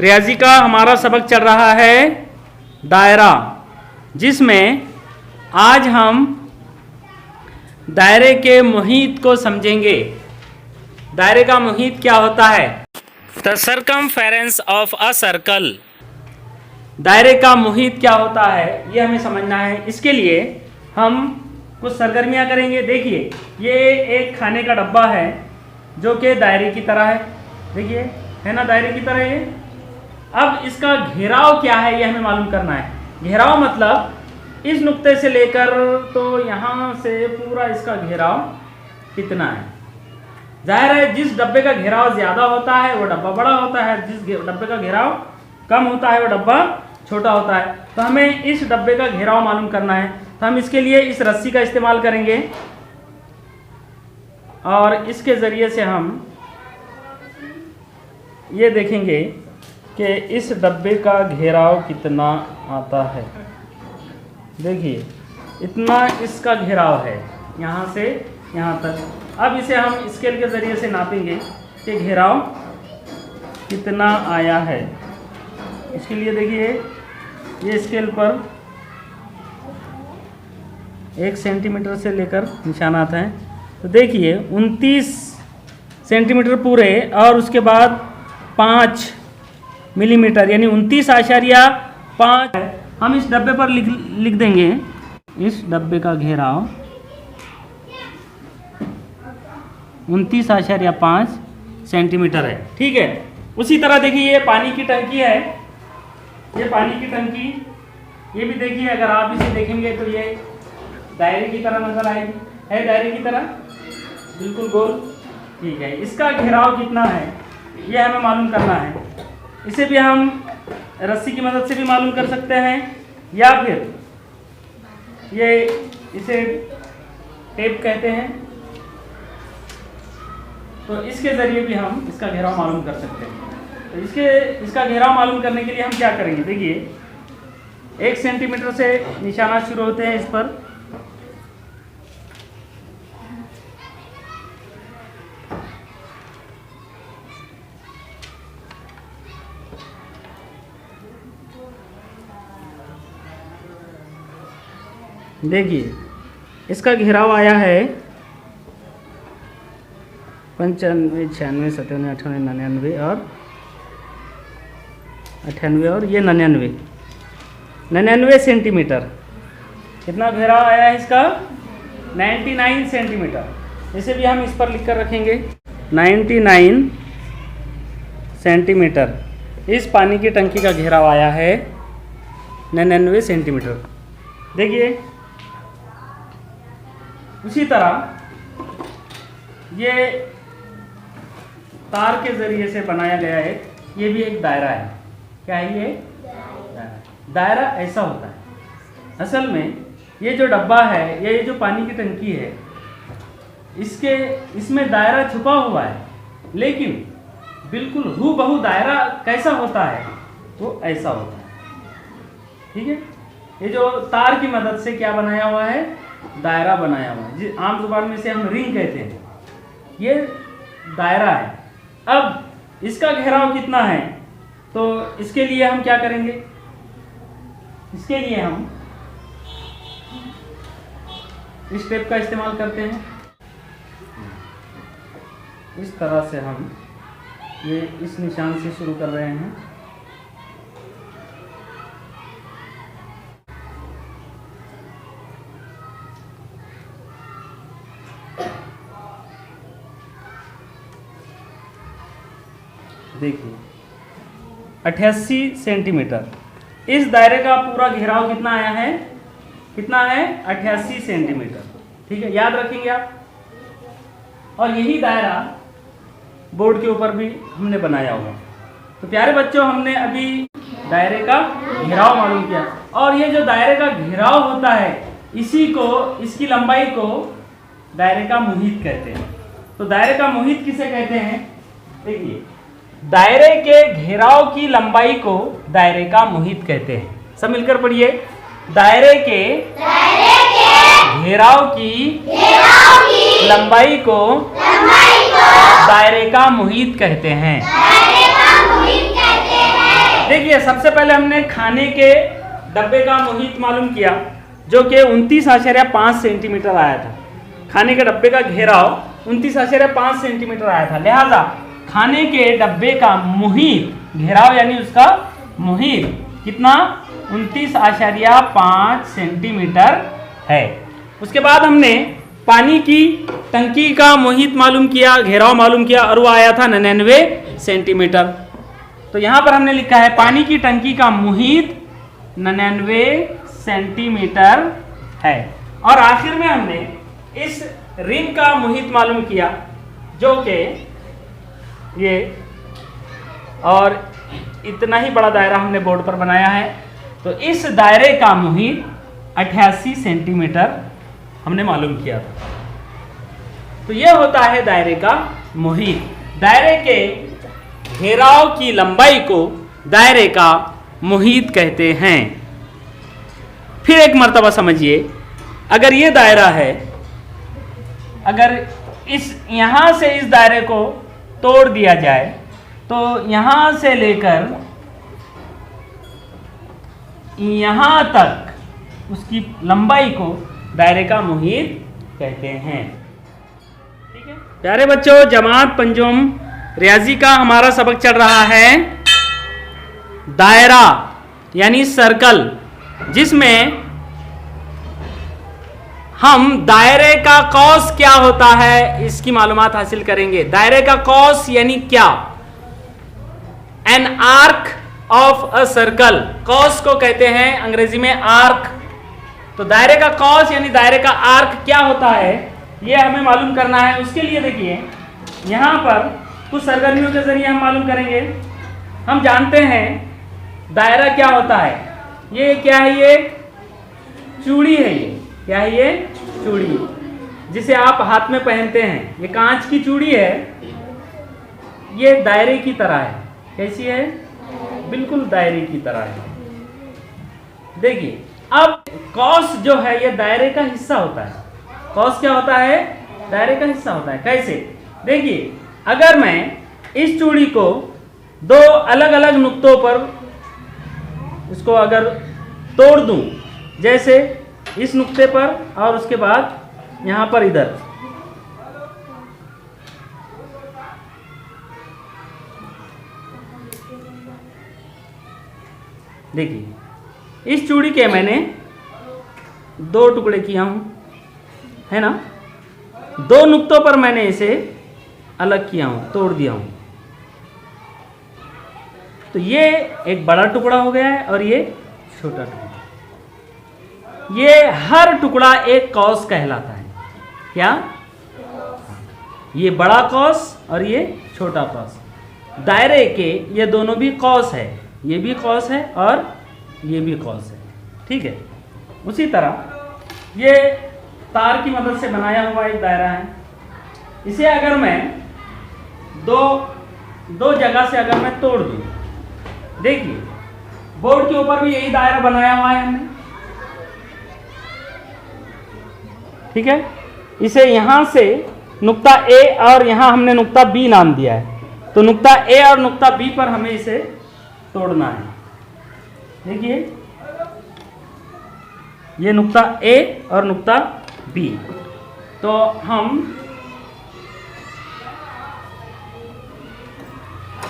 रियाजी का हमारा सबक चल रहा है दायरा, जिसमें आज हम दायरे के मुहीत को समझेंगे। दायरे का मुहीत क्या होता है? The circumference of a circle. दायरे का मुहीत क्या होता है ये हमें समझना है। इसके लिए हम कुछ सरगर्मियां करेंगे। देखिए, ये एक खाने का डब्बा है जो कि दायरे की तरह है। देखिए, है ना, दायरे की तरह ये। अब इसका घेराव क्या है ये हमें मालूम करना है। घेराव मतलब इस नुक्ते से लेकर तो यहाँ से पूरा इसका घेराव कितना है। जाहिर है जिस डब्बे का घेराव ज़्यादा होता है वो डब्बा बड़ा होता है, जिस डब्बे का घेराव कम होता है वो डब्बा छोटा होता है। तो हमें इस डब्बे का घेराव मालूम करना है, तो हम इसके लिए इस रस्सी का इस्तेमाल करेंगे और इसके ज़रिए से हम ये देखेंगे कि इस डब्बे का घेराव कितना आता है। देखिए, इतना इसका घेराव है यहाँ से यहाँ तक। अब इसे हम स्केल के ज़रिए से नापेंगे कि घेराव कितना आया है। इसके लिए देखिए, ये स्केल पर 1 सेंटीमीटर से लेकर निशानात हैं। तो देखिए 29 सेंटीमीटर पूरे और उसके बाद 5 मिलीमीटर यानी 29.5 है। हम इस डब्बे पर लिख देंगे इस डब्बे का घेराव 29.5 सेंटीमीटर है। ठीक है। उसी तरह देखिए, ये पानी की टंकी है। ये पानी की टंकी, ये भी देखिए, अगर आप इसे देखेंगे तो ये दायरे की तरह नजर आएगी। है दायरे की तरह, बिल्कुल गोल। ठीक है। इसका घेराव कितना है ये हमें मालूम करना है। इसे भी हम रस्सी की मदद से भी मालूम कर सकते हैं, या फिर ये इसे टेप कहते हैं, तो इसके ज़रिए भी हम इसका घेराव मालूम कर सकते हैं। तो इसका घेराव मालूम करने के लिए हम क्या करेंगे। देखिए, 1 सेंटीमीटर से निशाना शुरू होते हैं इस पर। देखिए, इसका घेराव आया है 95, 96, 97, 98, 99 और 98 और ये 99 सेंटीमीटर। कितना घेराव आया है इसका? 99 सेंटीमीटर। इसे भी हम इस पर लिख कर रखेंगे 99 सेंटीमीटर। इस पानी की टंकी का घेराव आया है 99 सेंटीमीटर। देखिए, उसी तरह ये तार के ज़रिए से बनाया गया है, ये भी एक दायरा है। क्या है ये? दायरा ऐसा होता है। असल में ये जो डब्बा है, ये जो पानी की टंकी है, इसमें दायरा छुपा हुआ है, लेकिन बिल्कुल हूबहू दायरा कैसा होता है वो ऐसा होता है। ठीक है। ये जो तार की मदद से क्या बनाया हुआ है? दायरा बनाया हुआ है। आम जुबान में से हम रिंग कहते हैं। ये दायरा है। अब इसका घेराव कितना है, तो इसके लिए हम क्या करेंगे? इसके लिए हम इस टेप का इस्तेमाल करते हैं। इस तरह से हम ये इस निशान से शुरू कर रहे हैं। देखिए, 88 सेंटीमीटर। इस दायरे का पूरा घेराव कितना आया है? कितना है? 88 सेंटीमीटर। ठीक है, याद रखेंगे आप। और यही दायरा बोर्ड के ऊपर भी हमने बनाया हुआ। तो प्यारे बच्चों, हमने अभी दायरे का घेराव मालूम किया, और ये जो दायरे का घेराव होता है, इसकी लंबाई को दायरे का मुहीत कहते हैं। तो दायरे का मुहीत किसे कहते हैं? देखिए, दायरे के घेराव की लंबाई को दायरे का मुहीत कहते हैं। सब मिलकर पढ़िए। दायरे के घेराव की लंबाई को दायरे का मुहीत कहते हैं। देखिए सबसे पहले हमने खाने के डब्बे का मुहित मालूम किया जो कि 29.5 सेंटीमीटर आया था। खाने के डब्बे का घेराव 29.5 सेंटीमीटर आया था। लिहाजा खाने के डब्बे का मुहित घेराव यानी उसका मुहित कितना 29.5 सेंटीमीटर है। उसके बाद हमने पानी की टंकी का मुहित मालूम किया, घेराव मालूम किया और वो आया था 99 सेंटीमीटर। तो यहाँ पर हमने लिखा है पानी की टंकी का मुहित 99 सेंटीमीटर है। और आखिर में हमने इस रिंग का मुहित मालूम किया जो कि ये, और इतना ही बड़ा दायरा हमने बोर्ड पर बनाया है। तो इस दायरे का मुहित 88 सेंटीमीटर हमने मालूम किया था। तो यह होता है दायरे का मुहित। दायरे के घेराव की लंबाई को दायरे का मुहित कहते हैं। फिर एक मर्तबा समझिए, अगर ये दायरा है, अगर इस यहां से इस दायरे को तोड़ दिया जाए तो यहां से लेकर यहां तक उसकी लंबाई को दायरे का मुहित कहते हैं। ठीक है प्यारे बच्चों, जमात पंजुम रियाजी का हमारा सबक चल रहा है दायरा यानी सर्कल, जिसमें हम दायरे का कौस क्या होता है इसकी मालूमात हासिल करेंगे। दायरे का कौस यानी क्या? An arc of a circle, कौस को कहते हैं अंग्रेजी में आर्क। तो दायरे का कौस यानी दायरे का आर्क क्या होता है यह हमें मालूम करना है। उसके लिए देखिए यहां पर कुछ सरगर्मियों के जरिए हम मालूम करेंगे। हम जानते हैं दायरा क्या होता है। ये क्या है? ये चूड़ी है। ये क्या है? ये चूड़ी जिसे आप हाथ में पहनते हैं। ये कांच की चूड़ी है। ये दायरे की तरह है। कैसी है? बिल्कुल दायरे की तरह है। देखिए अब कौस जो है ये दायरे का हिस्सा होता है। कौस क्या होता है? दायरे का हिस्सा होता है। कैसे? देखिए अगर मैं इस चूड़ी को दो अलग अलग नुक्तों पर इसको अगर तोड़ दूं, जैसे इस नुक्ते पर और उसके बाद यहां पर इधर, देखिए इस चूड़ी के मैंने दो टुकड़े किया हूं, है ना। दो नुक्तों पर मैंने इसे अलग किया हूं, तोड़ दिया हूं। तो ये एक बड़ा टुकड़ा हो गया है और ये छोटा टुकड़ा। ये हर टुकड़ा एक कौस कहलाता है। क्या? ये बड़ा कौस और ये छोटा कौस। दायरे के ये दोनों भी कौस है। ये भी कौस है और ये भी कौस है। ठीक है। उसी तरह ये तार की मदद से बनाया हुआ एक दायरा है। इसे अगर मैं दो जगह से अगर मैं तोड़ दूं, देखिए बोर्ड के ऊपर भी यही दायरा बनाया हुआ है हमने। ठीक है। इसे यहां से नुक्ता ए और यहां हमने नुक्ता बी नाम दिया है। तो नुक्ता ए और नुक्ता बी पर हमें इसे तोड़ना है। देखिए ये नुक्ता ए और नुक्ता बी। तो हम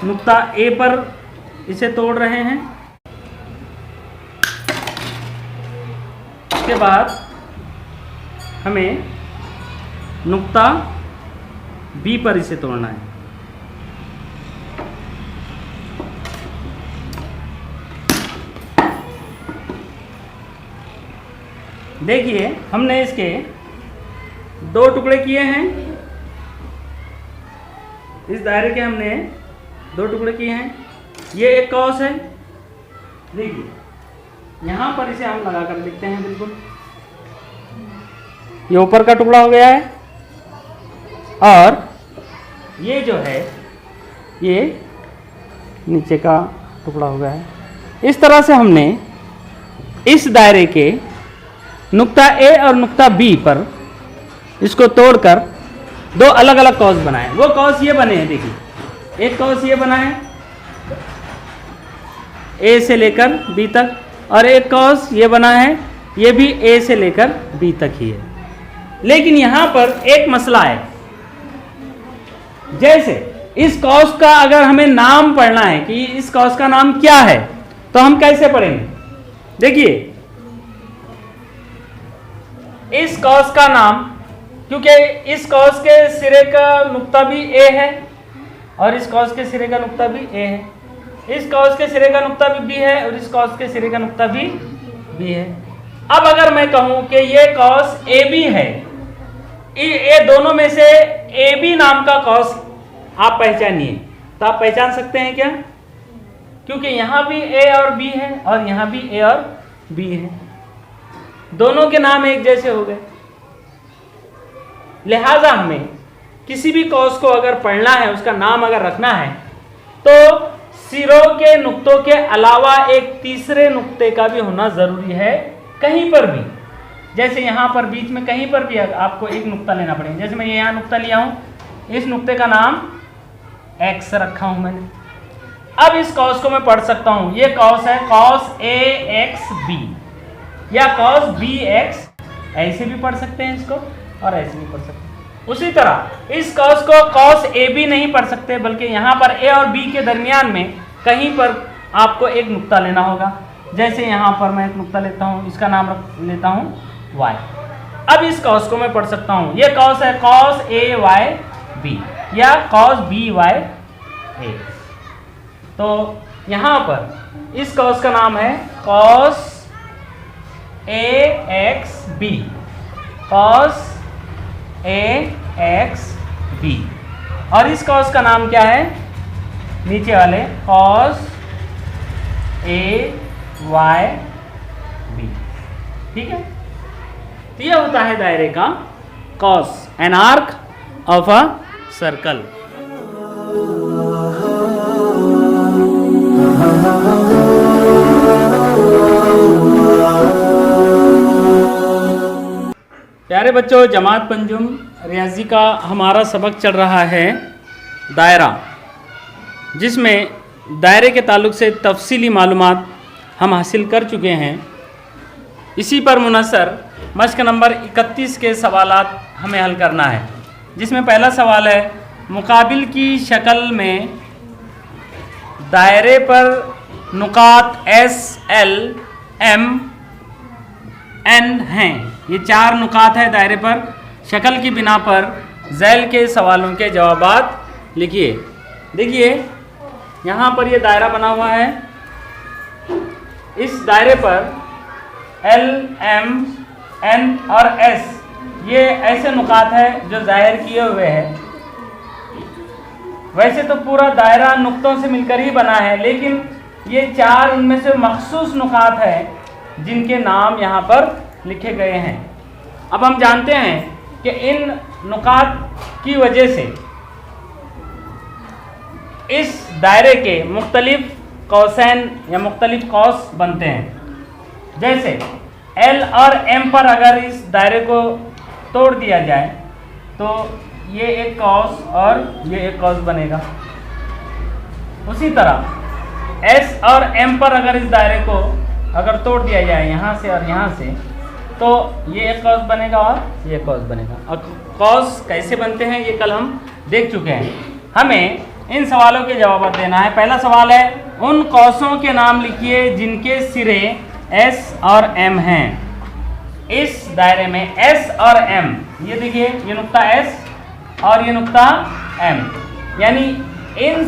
नुक्ता ए पर इसे तोड़ रहे हैं। उसके बाद हमें नुक्ता बी पर इसे तोड़ना है। देखिए हमने इसके दो टुकड़े किए हैं। इस दायरे के हमने दो टुकड़े किए हैं। ये एक कौस है। देखिए यहां पर इसे हम लगा कर देखते हैं। बिल्कुल ये ऊपर का टुकड़ा हो गया है और ये जो है ये नीचे का टुकड़ा हो गया है। इस तरह से हमने इस दायरे के नुक्ता ए और नुक्ता बी पर इसको तोड़कर दो अलग अलग कौस बनाए। वो कौस ये बने हैं। देखिए एक कौस ये बना है ए से लेकर बी तक, और एक कॉस ये बना है, ये भी ए से लेकर बी तक ही है। लेकिन यहां पर एक मसला है, जैसे इस कॉस का अगर हमें नाम पढ़ना है कि इस कॉस का नाम क्या है, तो हम कैसे पढ़ेंगे? देखिए, इस कॉस का नाम, क्योंकि इस कॉस के सिरे का नुक्ता भी ए है और इस कॉस के सिरे का नुक्ता भी ए है, इस कॉस के सिरे का नुक्ता भी बी है और इस कॉस के सिरे का नुक्ता भी बी है। अब अगर मैं कहूं कि ये कॉस ए बी है, ये दोनों में से ए बी नाम का कॉस आप पहचानिए, तो आप पहचान सकते हैं क्या? क्योंकि यहां भी ए और बी है और यहां भी ए और बी है, दोनों के नाम एक जैसे हो गए। लिहाजा हमें किसी भी कॉस को अगर पढ़ना है, उसका नाम अगर रखना है, तो सिरों के नुक्तों के अलावा एक तीसरे नुक्ते का भी होना जरूरी है कहीं पर भी। जैसे यहां पर बीच में कहीं पर भी आपको एक नुक्ता लेना पड़ेगा। जैसे मैं यहां नुक्ता लिया हूं, इस नुक्ते का नाम एक्स रखा हूं मैंने। अब इस कॉस को मैं पढ़ सकता हूं, ये कॉस है कॉस ए एक्स बी या कॉस बी एक्स, ऐसे भी पढ़ सकते हैं इसको और ऐसे भी पढ़ सकते हैं। उसी तरह इस कॉस को कॉस ए बी नहीं पढ़ सकते, बल्कि यहां पर ए और बी के दरमियान में कहीं पर आपको एक नुक्ता लेना होगा। जैसे यहां पर मैं एक नुक्ता लेता हूं, इसका नाम लेता हूं वाई। अब इस कॉस को मैं पढ़ सकता हूं, ये कॉस है कॉस ए वाई बी या कॉस बी वाई ए। तो यहां पर इस कॉस का नाम है cos A x B, cos A x B, और इस कॉस का नाम क्या है नीचे वाले, कॉस ए वाई बी। ठीक है, तो यह होता है दायरे का cos, N arc of a circle. प्यारे बच्चों, जमात पंजुम रियाजी का हमारा सबक चल रहा है दायरा, जिसमें दायरे के ताल्लुक़ से तफसीली मालूमात हम हासिल कर चुके हैं। इसी पर मुनसर मश्क नंबर 31 के सवालात हमें हल करना है, जिसमें पहला सवाल है, मुकाबिल की शक्ल में दायरे पर नुकात एस एल एम एन हैं। ये 4 नुकात है दायरे पर। शक्ल की बिना पर झैल के सवालों के जवाबात लिखिए। देखिए, यहाँ पर ये दायरा बना हुआ है, इस दायरे पर एल एम एन और एस ये ऐसे नुकात है जो जाहिर किए हुए हैं। वैसे तो पूरा दायरा नुक्तों से मिलकर ही बना है, लेकिन ये 4 उनमें से मखसूस नुकात है जिनके नाम यहाँ पर लिखे गए हैं। अब हम जानते हैं कि इन नुकात की वजह से इस दायरे के मुख्तलिफ कौसैन या मुख्तलिफ कौस बनते हैं। जैसे एल और एम पर अगर इस दायरे को तोड़ दिया जाए तो ये एक कौस और ये एक कौस बनेगा। उसी तरह एस और एम पर अगर इस दायरे को अगर तोड़ दिया जाए यहाँ से और यहाँ से, तो ये एक कौस बनेगा और ये कौस बनेगा। और कौस कैसे बनते हैं ये कल हम देख चुके हैं। हमें इन सवालों के जवाब देना है। पहला सवाल है, उन कौसों के नाम लिखिए जिनके सिरे एस और एम हैं। इस दायरे में एस और एम, ये देखिए, ये नुक्ता एस और ये नुक्ता एम, यानी इन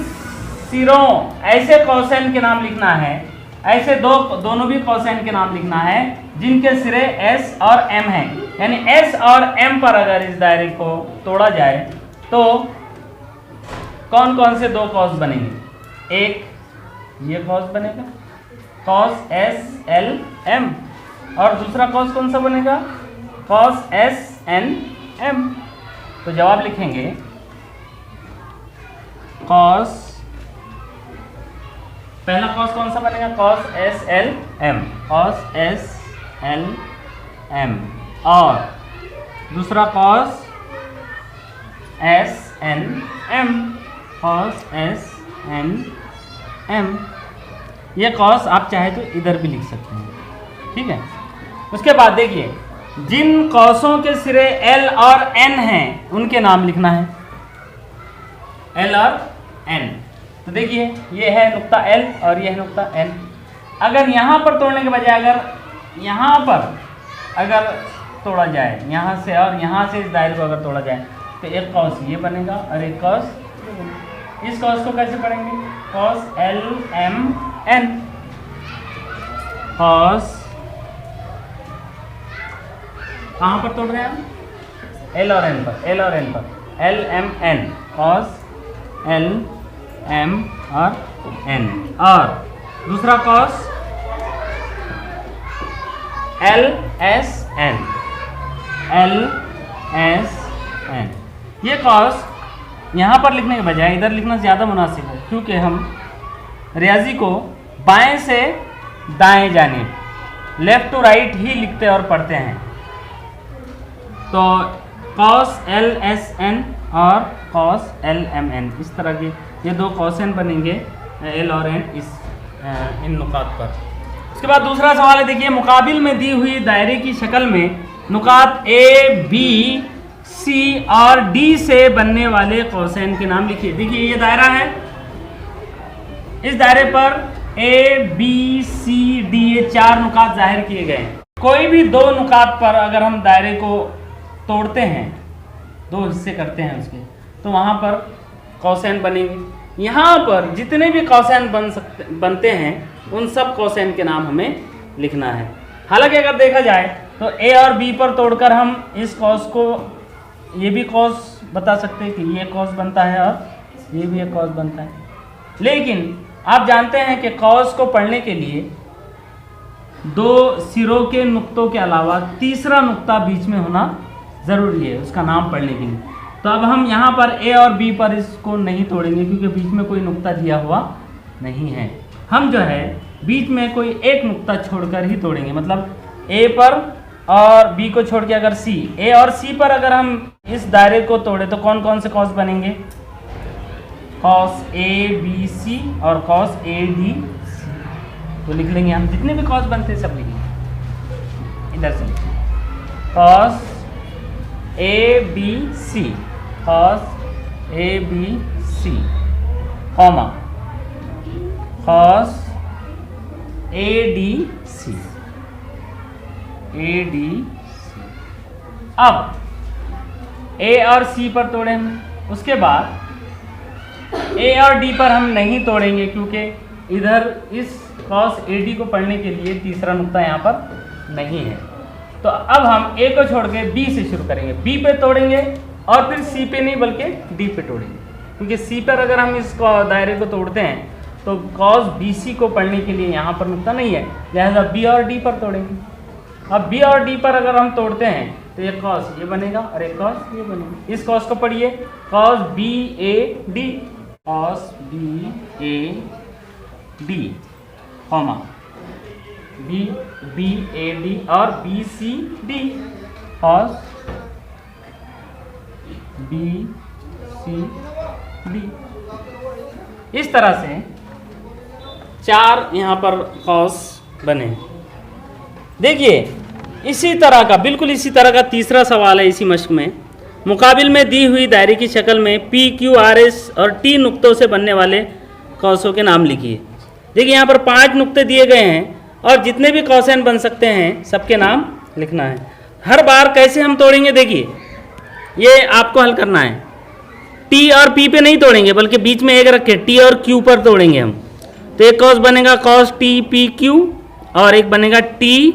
सिरों ऐसे कौसैन के नाम लिखना है, ऐसे दोनों भी कौसैन के नाम लिखना है जिनके सिरे एस और एम हैं। यानी एस और एम पर अगर इस दायरे को तोड़ा जाए तो कौन कौन से 2 कौस बनेंगे? एक ये कौस बनेगा, कौस एस एल एम, और दूसरा कौस कौन सा बनेगा? Cos S N M. तो जवाब लिखेंगे कौस, पहला कॉस कौन सा बनेगा? Cos S L M, cos S L M, और दूसरा cos S N M, cos S N M. ये कॉस आप चाहे तो इधर भी लिख सकते हैं, ठीक है। उसके बाद देखिए, जिन कॉसों के सिरे L और N हैं उनके नाम लिखना है, L और N। तो देखिए ये है नुक्ता L और ये है नुक्ता N। अगर यहाँ पर तोड़ने के बजाय अगर यहाँ पर अगर तोड़ा जाए, यहाँ से और यहाँ से इस दायरे को अगर तोड़ा जाए तो एक कॉस ये बनेगा और एक कॉस, इस कॉस को कैसे पढ़ेंगे, cos L M N, cos कहाँ पर तोड़ रहे हैं हम, L और N पर, L और N पर, L M N, cos L M और N। और दूसरा cos L S N, L S N। ये कॉस यहाँ पर लिखने के बजाय इधर लिखना ज़्यादा मुनासिब है, क्योंकि हम रियाजी को बाएं से दाएं जानिब, लेफ्ट टू राइट ही लिखते और पढ़ते हैं। तो कॉस L S N और कॉस L M N, इस तरह के ये दो कॉसेन बनेंगे L और N इन नुकात पर। उसके बाद दूसरा सवाल है, देखिए मुकाबिल में दी हुई दायरे की शक्ल में नुकात A, B, C और D से बनने वाले कौसैन के नाम लिखिए। देखिए ये दायरा है, इस दायरे पर A, B, C, D ये चार नुकात जाहिर किए गए हैं। कोई भी दो नुकात पर अगर हम दायरे को तोड़ते हैं, दो हिस्से करते हैं उसके, तो वहाँ पर कौसैन बनेंगे। यहाँ पर जितने भी कौसैन बनते हैं उन सब कौसैन के नाम हमें लिखना है। हालांकि अगर देखा जाए तो A और B पर तोड़कर हम इस कॉस को, ये भी कॉस बता सकते हैं कि ये कॉस बनता है और ये भी एक कॉस बनता है। लेकिन आप जानते हैं कि कॉस को पढ़ने के लिए दो सिरों के नुक्तों के अलावा तीसरा नुक्ता बीच में होना ज़रूरी है उसका नाम पढ़ने के लिए। तो अब हम यहाँ पर A और B पर इसको नहीं तोड़ेंगे क्योंकि बीच में कोई नुक्ता दिया हुआ नहीं है। हम जो है बीच में कोई एक नुक्ता छोड़कर ही तोड़ेंगे, मतलब A पर और B को छोड़ के अगर C, A और C पर अगर हम इस दायरे को तोड़े तो कौन कौन से कॉस बनेंगे, कॉस A B C और कॉस A D C। तो लिख लेंगे हम, जितने भी कॉस बनते हैं सब लिखेंगे इधर से, cos A B C, cos A B C, comma cos A D C, A D C। अब A और C पर तोड़े हम, उसके बाद A और D पर हम नहीं तोड़ेंगे क्योंकि इधर इस कॉस AD को पढ़ने के लिए तीसरा नुक्ता यहाँ पर नहीं है। तो अब हम A को छोड़ के B से शुरू करेंगे, B पे तोड़ेंगे और फिर C पे नहीं बल्कि D पे तोड़ेंगे, क्योंकि C पर अगर हम इस दायरे को तोड़ते हैं तो कॉस BC को पढ़ने के लिए यहाँ पर नुक्ता नहीं है, लिहाजा B और D पर तोड़ेंगे। अब B और D पर अगर हम तोड़ते हैं तो एक कॉस ये बनेगा और एक कॉस ये बनेगा। इस कॉस को पढ़िए, cos BAD, cos BAD, comma BAD और BCD, कॉस BCD। इस तरह से चार यहाँ पर कॉस बने। देखिए इसी तरह का, बिल्कुल इसी तरह का तीसरा सवाल है इसी मश्क में, मुकाबिल में दी हुई दायरे की शक्ल में P, Q, R, S और T नुक्तों से बनने वाले कौसों के नाम लिखिए। देखिए यहाँ पर 5 नुक्ते दिए गए हैं और जितने भी कौसैन बन सकते हैं सबके नाम लिखना है। हर बार कैसे हम तोड़ेंगे, देखिए ये आपको हल करना है। T और P पे नहीं तोड़ेंगे बल्कि बीच में एक रख के T और Q पर तोड़ेंगे हम। तो एक कॉस बनेगा कॉस T P Q और एक बनेगा T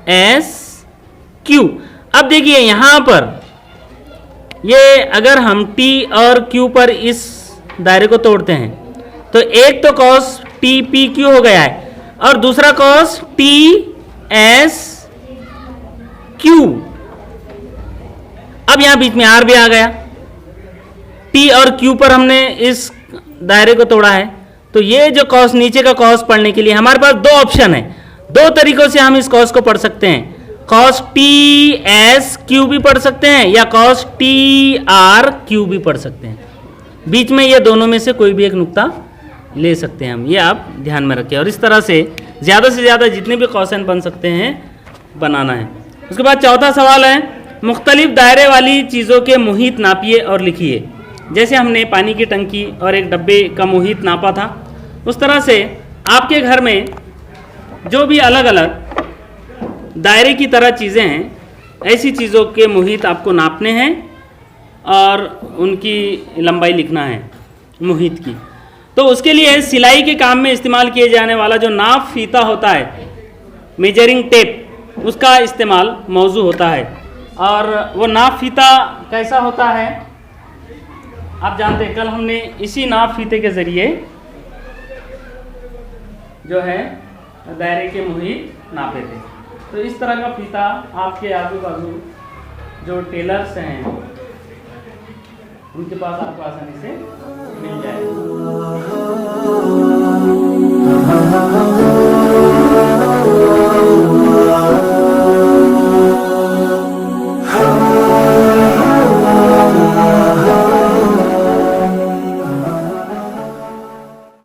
S Q। अब देखिए यहाँ पर ये अगर हम T और Q पर इस दायरे को तोड़ते हैं तो एक तो कॉस T P Q हो गया है और दूसरा कॉस T S Q। अब यहाँ बीच में R भी आ गया, T और Q पर हमने इस दायरे को तोड़ा है। तो ये जो कॉस नीचे का कॉस पढ़ने के लिए हमारे पास दो ऑप्शन है, दो तरीकों से हम इस कॉस को पढ़ सकते हैं। कॉस टी एस क्यू भी पढ़ सकते हैं या कॉस टी आर क्यू भी पढ़ सकते हैं। बीच में ये दोनों में से कोई भी एक नुक्ता ले सकते हैं हम, ये आप ध्यान में रखें। और इस तरह से ज़्यादा जितने भी क्वेश्चन बन सकते हैं बनाना है। उसके बाद चौथा सवाल है, मुख्तलिफ दायरे वाली चीज़ों के मुहित नापिए और लिखिए। जैसे हमने पानी की टंकी और एक डब्बे का मुहित नापा था, उस तरह से आपके घर में जो भी अलग अलग दायरे की तरह चीज़ें हैं, ऐसी चीज़ों के मुहित आपको नापने हैं और उनकी लंबाई लिखना है मुहित की। तो उसके लिए सिलाई के काम में इस्तेमाल किए जाने वाला जो नाप फीता होता है, मेजरिंग टेप, उसका इस्तेमाल मौजू होता है। और वो नाप फीता कैसा होता है आप जानते हैं, कल हमने इसी नाप फीते के ज़रिए जो है दायरे के मुहित नापे थे। तो इस तरह का फीता आपके आजू बाजू जो टेलर्स हैं उनके पास आपको आसानी से मिल जाएगा।